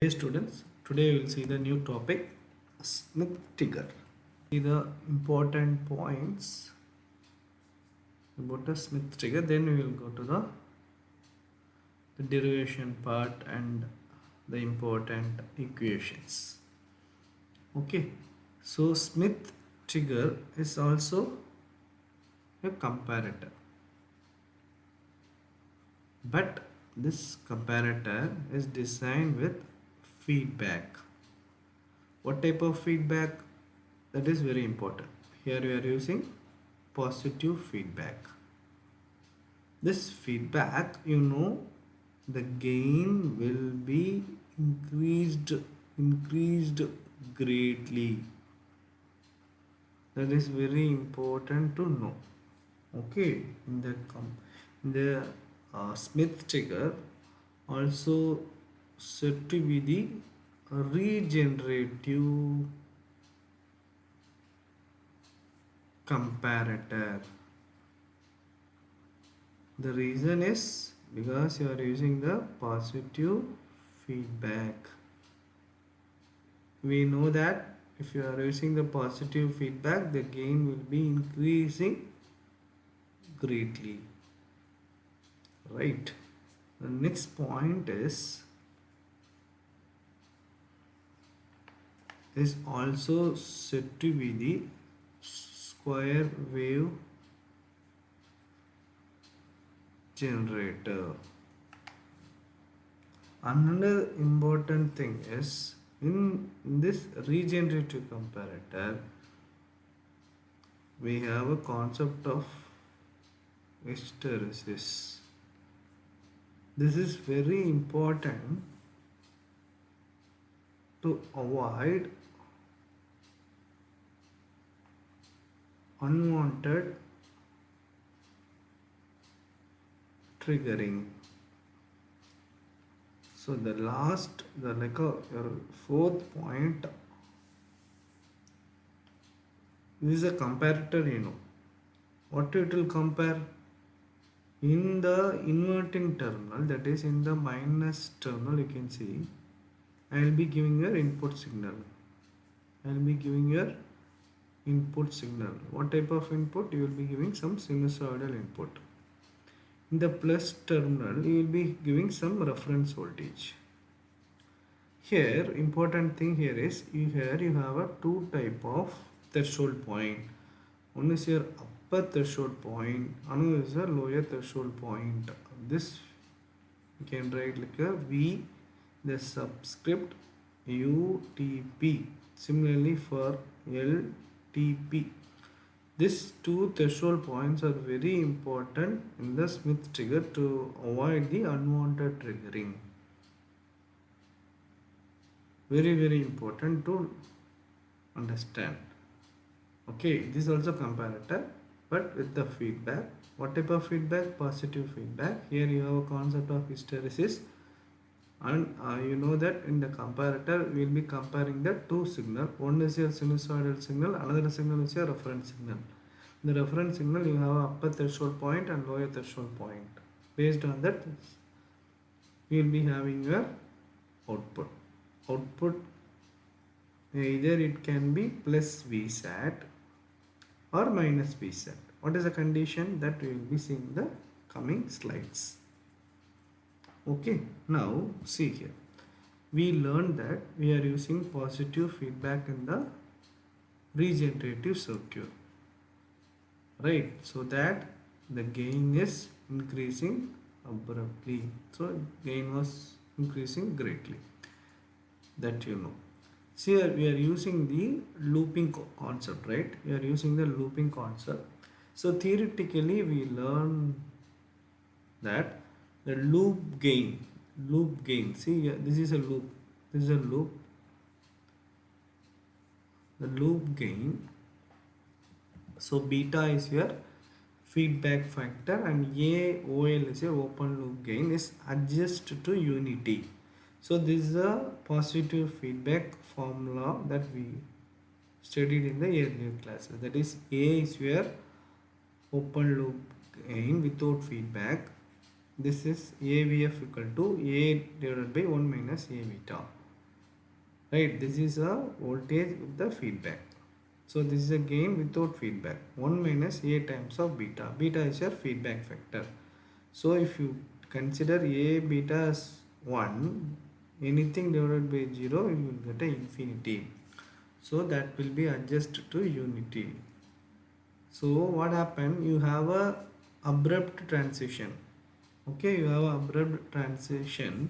Hey students, today we will see the new topic Schmitt trigger. See the important points about the Schmitt trigger, then we will go to the derivation part and the important equations. Okay, so Schmitt trigger is also a comparator, but this comparator is designed with feedback. What type of feedback? That is very important. Here we are using positive feedback. This feedback, the gain will be increased greatly. That is very important to know. Okay, in the Smith trigger, also said to be the regenerative comparator. The reason is because you are using the positive feedback. We know that if you are using the positive feedback, the gain will be increasing greatly. Right. The next point is also said to be the square wave generator. Another important thing is in this regenerative comparator, we have a concept of hysteresis. This is very important to avoid unwanted triggering. So your fourth point, this is a comparator. What it will compare? In the inverting terminal, that is in the minus terminal, you can see I will be giving your input signal. What type of input? You will be giving some sinusoidal input. In the plus terminal, you will be giving some reference voltage. Here, important thing here is you have a two type of threshold point. One is your upper threshold point, another is a lower threshold point. This you can write like a V, the subscript UTP. Similarly for LTP. These two threshold points are very important in the Smith trigger to avoid the unwanted triggering. Very important to understand. Okay, this is also comparator, but with the feedback. What type of feedback? Positive feedback. Here you have a concept of hysteresis, and you know that in the comparator we will be comparing the two signal. One is your sinusoidal signal, another signal is your reference signal. In the reference signal you have upper threshold point and lower threshold point. Based on that, we will be having your output. Either it can be plus VSAT or minus VSAT. What is the condition? That we will be seeing in the coming slides. Okay, now see here. We learned that we are using positive feedback in the regenerative circuit. Right, so that the gain is increasing abruptly. So gain was increasing greatly. That you know. See here we are using the looping concept, right? We are using the looping concept. So theoretically we learn that the loop gain, see here, this is a loop, the loop gain. So beta is your feedback factor and AOL is your open loop gain is adjust to unity. So this is a positive feedback formula that we studied in the earlier classes. That is A is your open loop gain without feedback. This is AVF equal to A divided by 1 minus A beta. right? This is a voltage with the feedback. So this is a gain without feedback. 1 minus A times of beta. Beta is your feedback factor. So if you consider A beta as 1, anything divided by 0, you will get a infinity. So that will be adjusted to unity. So what happened? You have a abrupt transition. Okay, you have a abrupt transition.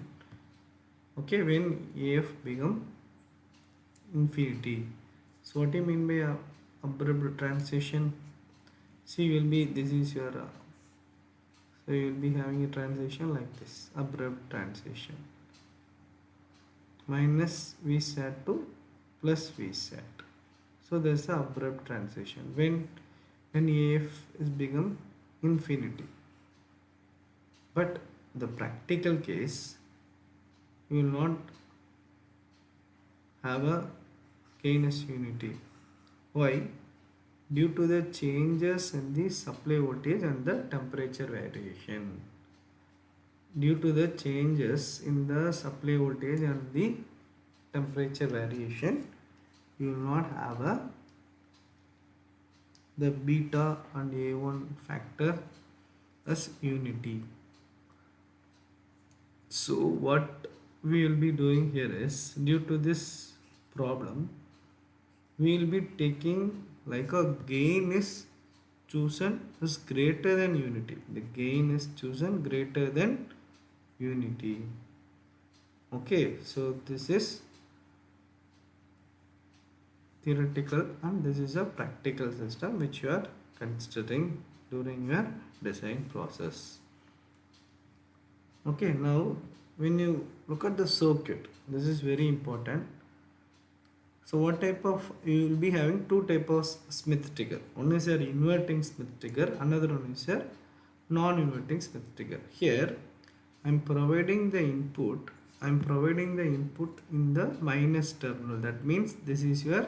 Okay, when AF become infinity. So what do you mean by abrupt transition? See, will be this is your so you will be having a transition like this, abrupt transition, minus V sat to plus V sat. So there's the abrupt transition when AF is become infinity. But the practical case, you will not have a gain as unity. Why? Due to the changes in the supply voltage and the temperature variation. Due to the changes in the supply voltage and the temperature variation, you will not have the beta and A1 factor as unity. So what we will be doing here is, due to this problem, we will be taking like a gain is chosen is greater than unity. The gain is chosen greater than unity. Okay, so this is theoretical and this is a practical system which you are considering during your design process. Okay, now when you look at the circuit, this is very important. So what type of, you will be having two types of Schmitt trigger. One is a inverting Schmitt trigger, another one is a non-inverting Schmitt trigger. Here I am providing the input in the minus terminal. That means this is your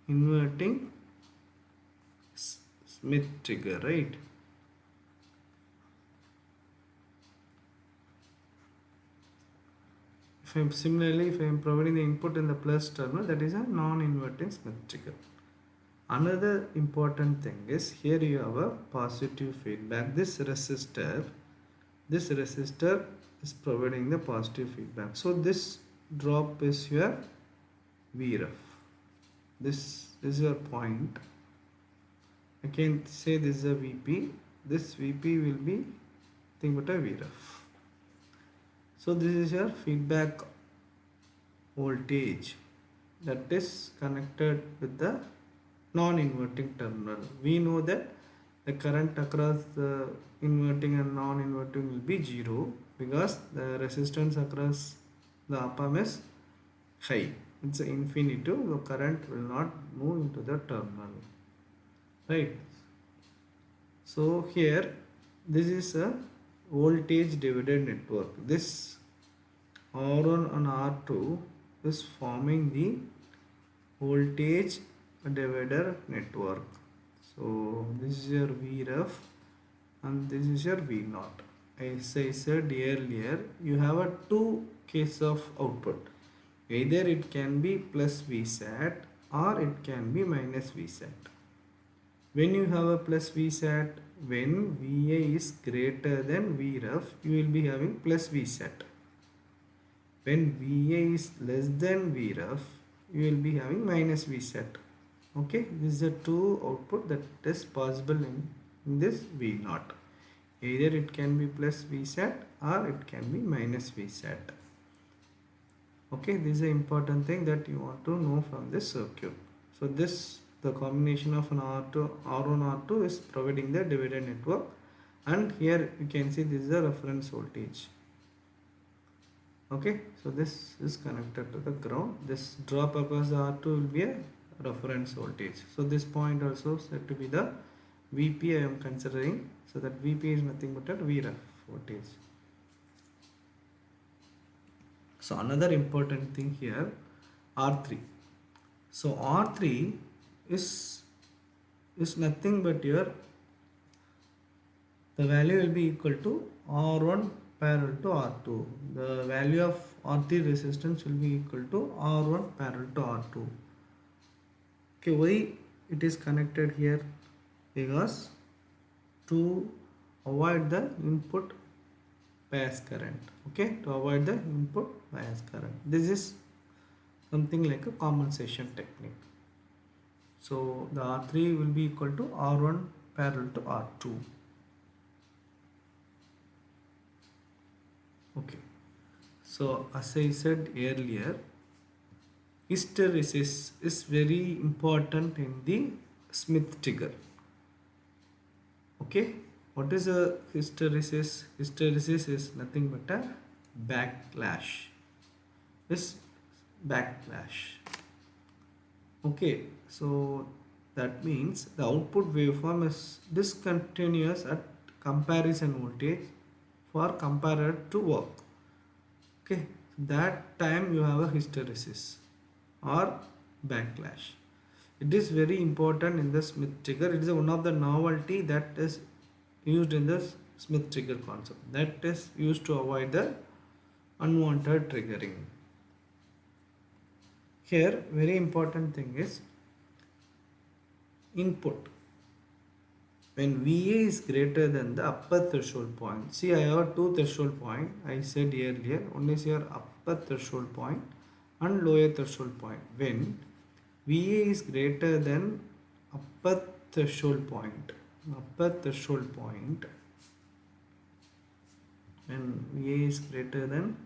inverting Schmitt trigger, right? If I am providing the input in the plus terminal, that is a non-inverting Schmitt trigger. Another important thing is, here you have a positive feedback. This resistor is providing the positive feedback. So this drop is your Vref. This is your point. I can say this is a Vp. This Vp will be nothing but a Vref. So this is your feedback voltage that is connected with the non-inverting terminal. We know that the current across the inverting and non-inverting will be 0 because the resistance across the OpAmp is high. It's infinity, the current will not move into the terminal, right? So here this is a voltage divided network. This R1 and R2 is forming the voltage divider network. So this is your Vref and this is your V0. As I said earlier, you have a two case of output. Either it can be plus Vsat or it can be minus Vsat. When you have a plus Vsat, when Va is greater than Vref, you will be having plus Vsat. When Va is less than Vref, you will be having minus Vsat. Okay, this is the two output that is possible in this V0. Either it can be plus Vsat or it can be minus Vsat. Okay, this is an important thing that you want to know from this circuit. So this, the combination of an R2, R1, R2 is providing the divided network, and here you can see this is a reference voltage. Okay, so this is connected to the ground. This drop across the R2 will be a reference voltage. So this point also said to be the Vp I am considering. So that Vp is nothing but a Vref voltage. So another important thing here, R3. So R3 is nothing but your, the value will be equal to R1 parallel to R2. The value of R3 resistance will be equal to R1 parallel to R2. Okay, why it is connected here? Because to avoid the input bias current. Okay, to avoid the input bias current. This is something like a compensation technique. So the R3 will be equal to R1 parallel to R2. Okay. So as I said earlier, hysteresis is very important in the Schmitt trigger. Okay. What is a hysteresis? Hysteresis is nothing but a backlash. This backlash. Okay. So that means the output waveform is discontinuous at comparison voltage for comparator to work. Okay, that time you have a hysteresis or backlash. It is very important in the Schmitt trigger. It is one of the novelty that is used in the Schmitt trigger concept. That is used to avoid the unwanted triggering. Here, very important thing is input. When VA is greater than the upper threshold point. See, I have two threshold point. I said earlier, one is your upper threshold point and lower threshold point. When VA is greater than upper threshold point, when VA is greater than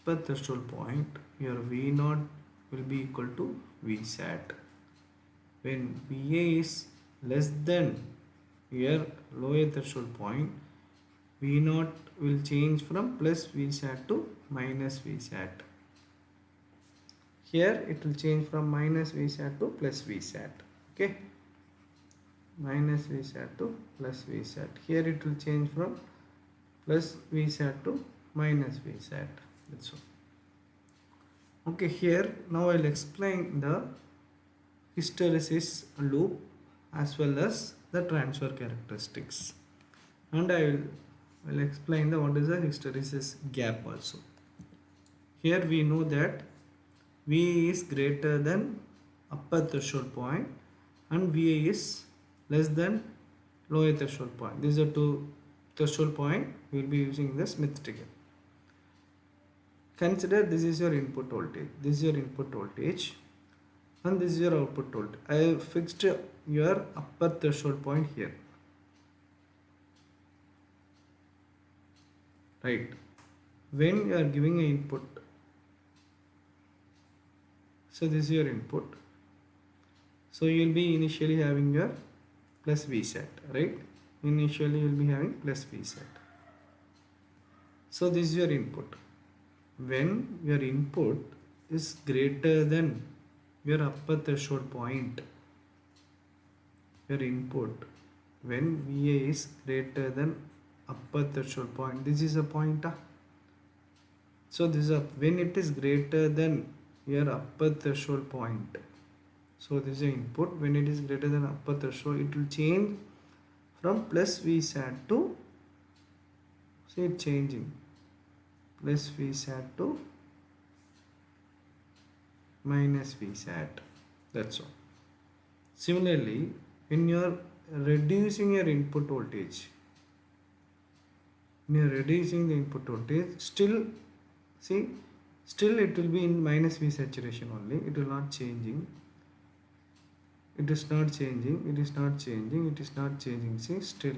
upper threshold point, your V0 will be equal to Vsat. When VA is less than your lower threshold point, V0 will change from plus Vsat to minus Vsat. Here it will change from minus Vsat to plus Vsat. Okay, minus Vsat to plus Vsat. Here it will change from plus Vsat to minus Vsat. That's all. Okay, here now I'll explain the hysteresis loop as well as the transfer characteristics, and I will explain the what is the hysteresis gap also. Here we know that VA is greater than upper threshold point and VA is less than lower threshold point. These are two threshold point we will be using the Schmitt trigger. Consider this is your input voltage, this is your input voltage, and this is your output voltage. I have fixed your upper threshold point here, right? When you are giving an input, so this is your input, so you will be initially having your plus Vsat, right? Initially you will be having plus Vsat. So this is your input. When your input is greater than your upper threshold point, your input, when VA is greater than upper threshold point, this is a point. So this is a, when it is greater than your upper threshold point, so this is the input. When it is greater than upper threshold, it will change from plus Vsat to, see it changing, plus Vsat to minus Vsat. That's all. Similarly, when you are reducing your input voltage, when you are reducing the input voltage, still see, still it will be in minus V saturation only. It will not changing. It is not changing. It is not changing. It is not changing. See, still.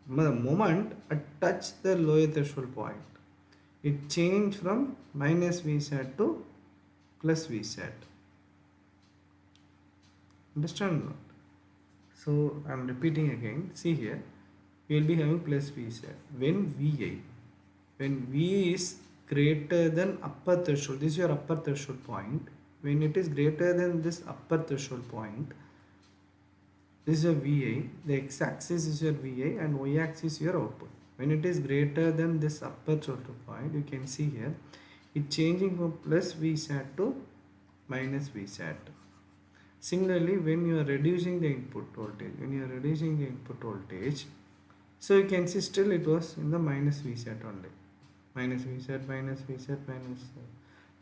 The moment I touch the lower threshold point, it changed from minus Vsat to plus Vsat. Understand or not? So I am repeating again. See here, we will be having plus Vsat. When VA is greater than upper threshold, this is your upper threshold point. When it is greater than this upper threshold point, this is your VA, the x-axis is your VA and y-axis is your output. When it is greater than this upper threshold point, you can see here, it changing from plus Vsat to minus Vsat. Similarly, when you are reducing the input voltage, So you can see still it was in the minus V set only. Minus V set, minus V set, minus.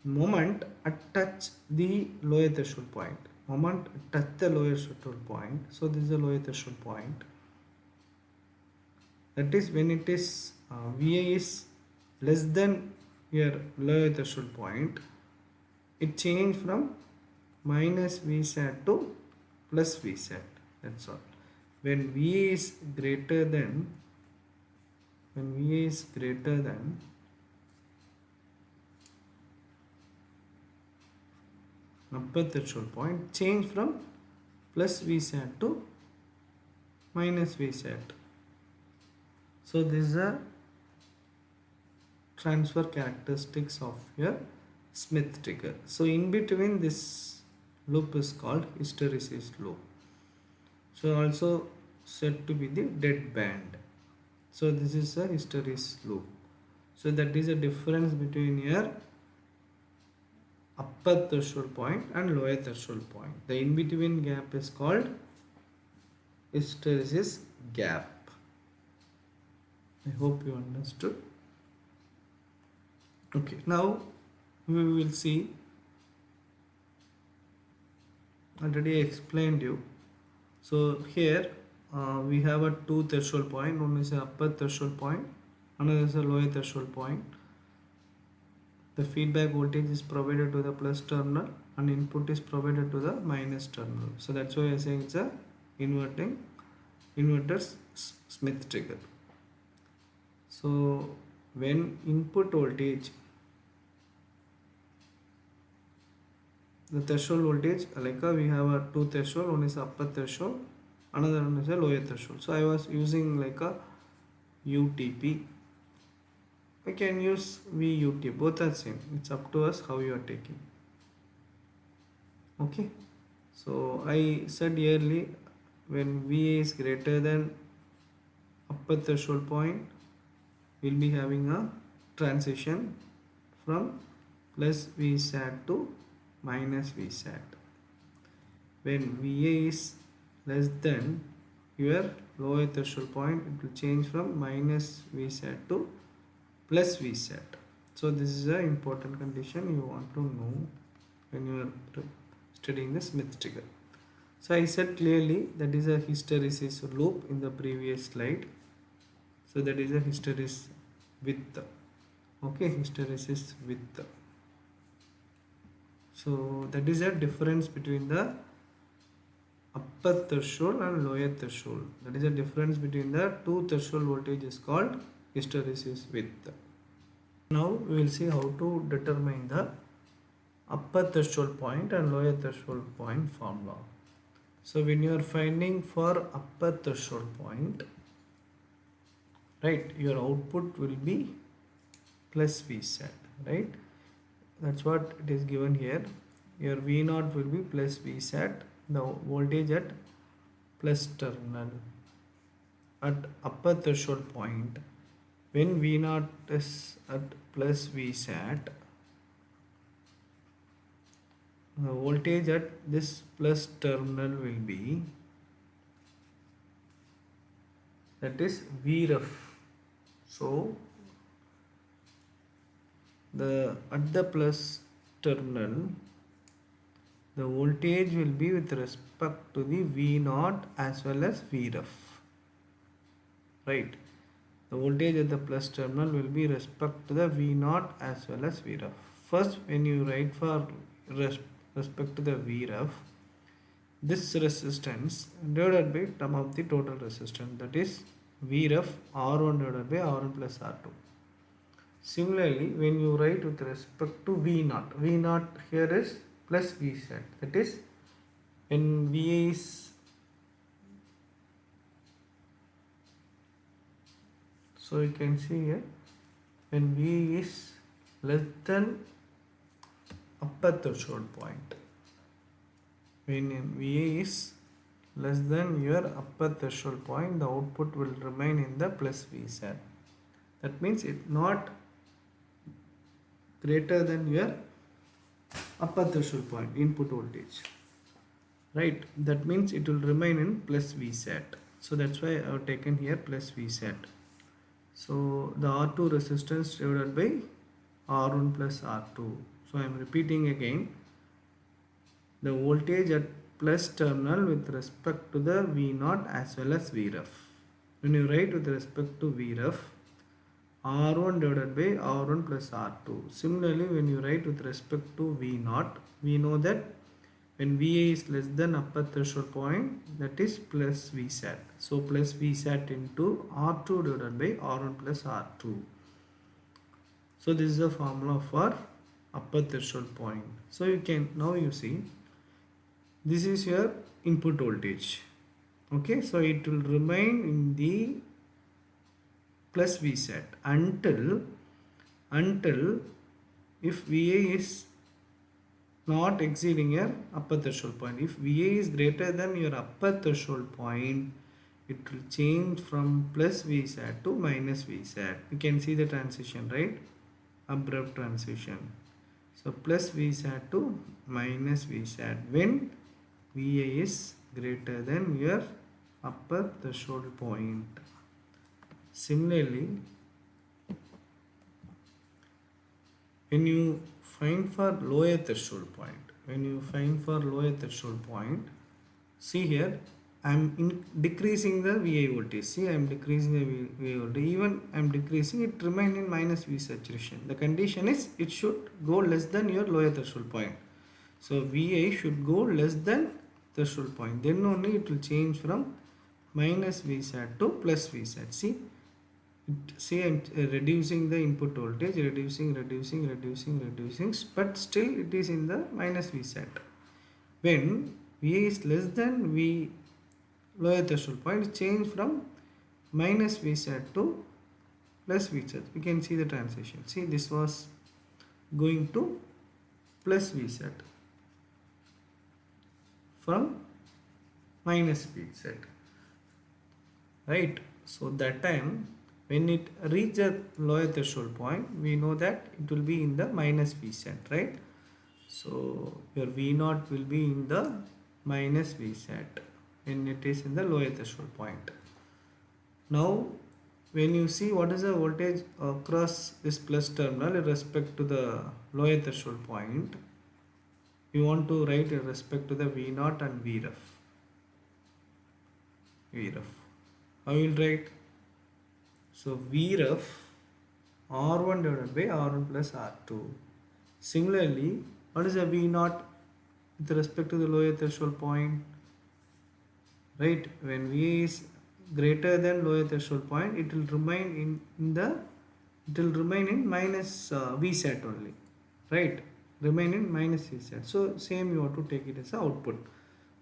Moment at touch the lower threshold point. Moment touch the lower threshold point. So this is the lower threshold point. That is when it is VA is less than your lower threshold point, it changed from minus V sat to plus V sat. That's all. When VA is greater than upper threshold point, change from plus V sat to minus V sat. So this is a transfer characteristics of your Schmitt trigger. So in between this loop is called hysteresis loop. So also said to be the dead band. So this is a hysteresis loop. So that is a difference between your upper threshold point and lower threshold point. The in between gap is called hysteresis gap. I hope you understood. Okay, now we will see. Already I explained you. So here we have a two threshold point. One is a upper threshold point, another is a lower threshold point. The feedback voltage is provided to the plus terminal and input is provided to the minus terminal. So that's why I say it's a inverter's Schmitt trigger. So when input voltage, the threshold voltage, like we have a two threshold, one is upper threshold, another one is a lower threshold. So I was using like a UTP. I can use VUT, both are same. It's up to us how you are taking. Okay. So I said earlier, when VA is greater than upper threshold point, we'll be having a transition from plus VSAT to minus VSAT. When VA is less than your lower threshold point, it will change from minus VSAT to plus VSAT. So this is an important condition you want to know when you are studying the Schmitt trigger. So I said clearly that is a hysteresis loop in the previous slide. So that is a hysteresis width. Okay, hysteresis width. So that is a difference between the upper threshold and lower threshold. That is a difference between the two threshold voltage is called hysteresis width. Now we will see how to determine the upper threshold point and lower threshold point formula. So when you are finding for upper threshold point, right, your output will be plus VSAT, right? That's what it is given here. Your V0 will be plus VSAT, the voltage at plus terminal at upper threshold point. When V0 is at plus VSAT, the voltage at this plus terminal will be, that is Vref. So at the plus terminal, the voltage will be with respect to the V0 as well as Vref, right? The voltage at the plus terminal will be respect to the V0 as well as Vref. First, when you write for respect to the Vref, this resistance divided by term of the total resistance, that is Vref R1 divided by R1 plus R2. Similarly, when you write with respect to V0 here is plus VSAT, that is when VA is, so you can see here, when VA is less than upper threshold point, when VA is less than your upper threshold point, the output will remain in the plus VSAT. That means it not greater than your upper threshold point input voltage, right? That means it will remain in plus VSAT. So that's why I have taken here plus Vsat. So the R2 resistance divided by R1 plus R2. So I am repeating again, the voltage at plus terminal with respect to the V0 as well as Vref. When you write with respect to Vref, R1 divided by R1 plus R2. Similarly, when you write with respect to V0, we know that when VA is less than upper threshold point, that is plus Vsat. So plus Vsat into R2 divided by R1 plus R2. So this is the formula for upper threshold point. So you can, now you see, this is your input voltage. Okay, so it will remain in the plus Vsat until if VA is not exceeding your upper threshold point. If VA is greater than your upper threshold point, it will change from plus Vsat to minus Vsat. You can see the transition, right? Abrupt transition. So plus Vsat to minus Vsat when VA is greater than your upper threshold point. Similarly, when you find for lower threshold point, see here, I am decreasing the VI voltage. See, I am decreasing the VI voltage. Even I am decreasing, it remain in minus V saturation. The condition is it should go less than your lower threshold point. So VI should go less than threshold point. Then only it will change from minus Vsat to plus Vsat. See, I'm reducing the input voltage, reducing, but still it is in the minus Vsat. When VA is less than V lower threshold point, change from minus Vsat to plus Vsat. You can see the transition. See, this was going to plus Vsat from minus Vsat, right? So that time when it reaches lower threshold point, we know that it will be in the minus Vsat, right? So your V0 will be in the minus Vsat when it is in the lower threshold point. Now when you see what is the voltage across this plus terminal in respect to the lower threshold point, you want to write in respect to the V0 and Vref. How you will write? So Vref R1 divided by R1 plus R2. Similarly, what is the V0 with respect to the lower threshold point? Right, when V is greater than lower threshold point, it will remain in minus Vsat only, right? Remain in minus Vsat. So same you have to take it as a output.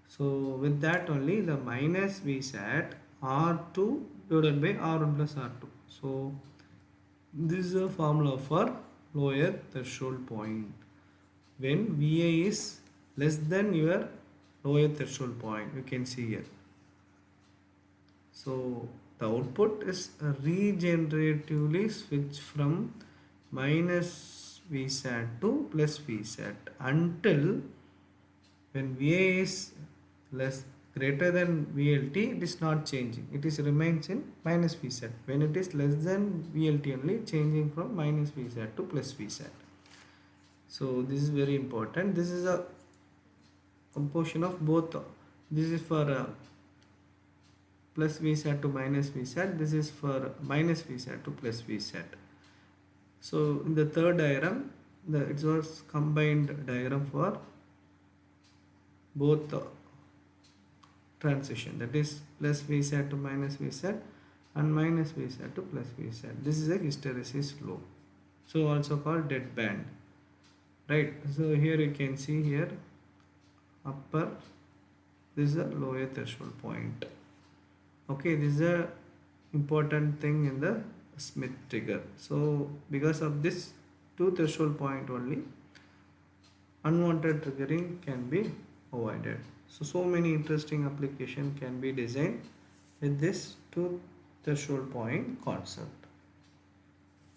So with that only the minus Vsat R2 divided by R1 plus R2. So this is a formula for lower threshold point. When VA is less than your lower threshold point, you can see here. So the output is regeneratively switched from minus Vsat to plus Vsat until when VA is greater than VLT, it is not changing. It is remains in minus Vsat. When it is less than VLT only, changing from minus Vsat to plus Vsat. So this is very important. This is a composition of both. This is for plus Vsat to minus Vsat. This is for minus Vsat to plus Vsat. So in the third diagram, it was combined diagram for both transition, that is plus Vsat to minus Vsat and minus Vsat to plus Vsat. This is a hysteresis low, so also called dead band, right? So here you can see here upper, this is a lower threshold point. Okay, this is a important thing in the Schmitt trigger. So because of this two threshold point only, unwanted triggering can be avoided. So many interesting application can be designed with this two threshold point concept,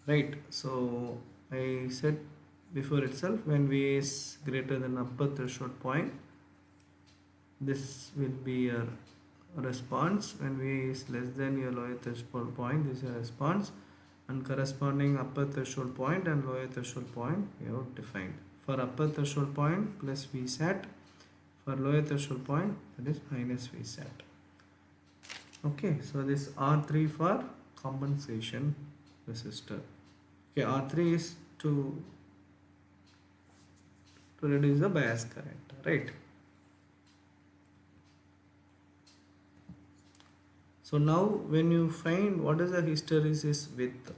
right? So I said before itself, when V is greater than upper threshold point, this will be your response. When V is less than your lower threshold point, this is a response, and corresponding upper threshold point and lower threshold point we have defined. For upper threshold point plus Vsat, for lower threshold point that is minus Vsat. Okay, so this R3 for compensation resistor. Okay, R3 is to reduce the bias current, right? So now when you find what is the hysteresis width,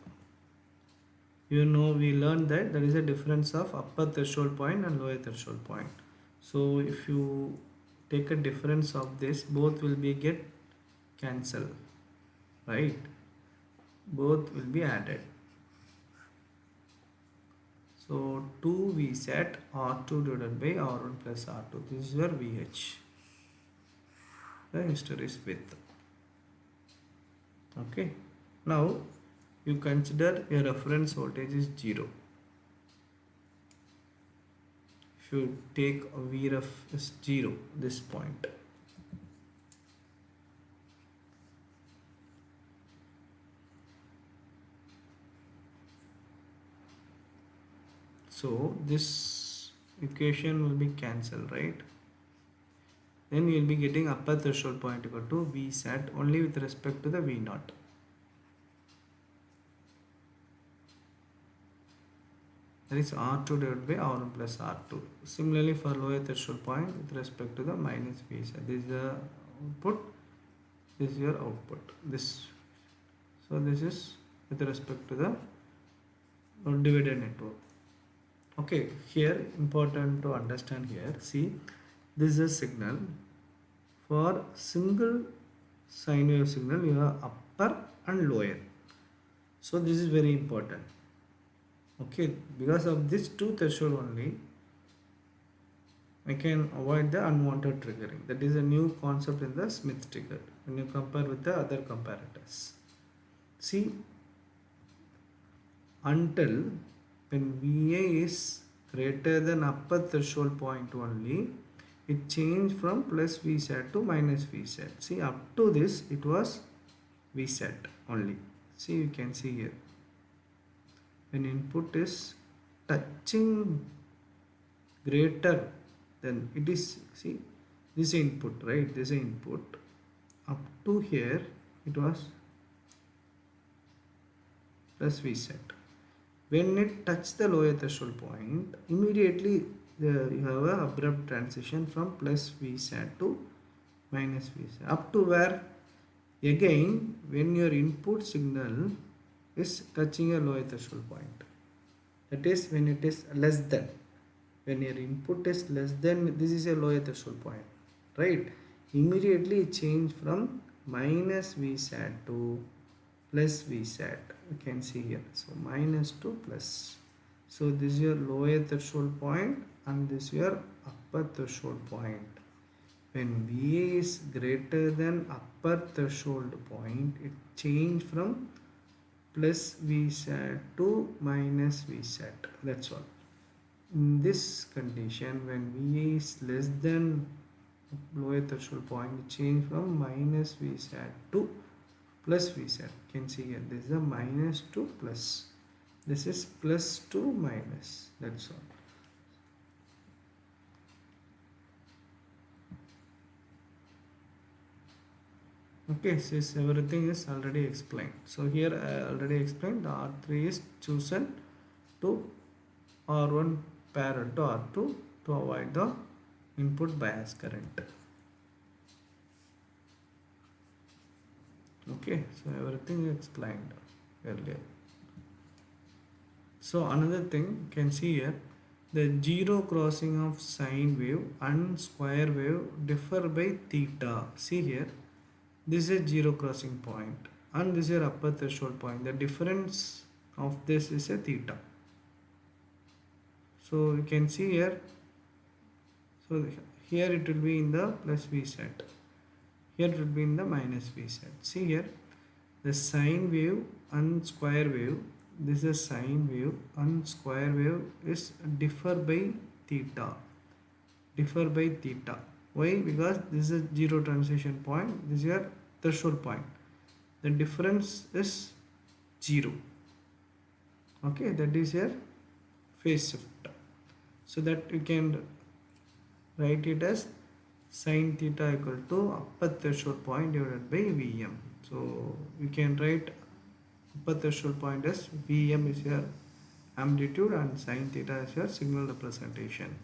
you know we learned that there is a difference of upper threshold point and lower threshold point. So if you take a difference of this, both will be get cancelled, right? Both will be added. So 2 Vsat R2 divided by R1 plus R2. This is your VH, the hysteresis width. Okay. Now you consider your reference voltage is 0. If you take a Vref is 0, this point. So this equation will be cancelled, right? Then you will be getting upper threshold point equal to Vsat only with respect to the V0. That is R2 divided by R1 plus R2. Similarly for lower threshold point with respect to the minus Vsat. This is the output, this is your output. So this is with respect to the divided network. Okay, here important to understand here. See, this is a signal. For single sine wave signal, you have upper and lower. So this is very important. Okay, because of this two threshold only, I can avoid the unwanted triggering. That is a new concept in the Schmitt trigger when you compare with the other comparators. See, until when VA is greater than upper threshold point only, it changed from plus Vsat to minus Vsat. See, up to this it was Vsat only. See, you can see here. When input is touching greater than it is, see, this is input, right? This is input. Up to here it was plus Vsat. When it touches the lower threshold point, immediately you have an abrupt transition from plus Vsat to minus Vsat. Up to where? Again, when your input signal is touching a lower threshold point. That is when it is less than. When your input is less than, this is a lower threshold point, right? Immediately it change from minus Vsat to plus Vsat. You can see here. So minus to plus. So this is your lower threshold point and this is your upper threshold point. When VA is greater than upper threshold point, it change from plus Vsat to minus Vsat. That's all. In this condition, when VA is less than lower threshold point, it change from minus Vsat to plus Vsat. You can see here, this is a minus to plus. This is plus to minus. That's all. Okay, since everything is already explained. So here I already explained the R3 is chosen to R1 parallel to R2 to avoid the input bias current. Okay, so everything is explained earlier. So another thing you can see here, the zero crossing of sine wave and square wave differ by theta. See here, this is a zero crossing point and this is your upper threshold point. The difference of this is a theta. So you can see here, so here it will be in the plus Vsat, here it will be in the minus Vsat. See here, the sine wave and square wave, this is sine wave and square wave is differ by theta, differ by theta. Why? Because this is a zero transition point, this is your threshold point. The difference is 0. Okay, that is your phase shift. So that you can write it as sin theta equal to upper threshold point divided by Vm. So you can write upper threshold point as Vm is your amplitude and sin theta is your signal representation.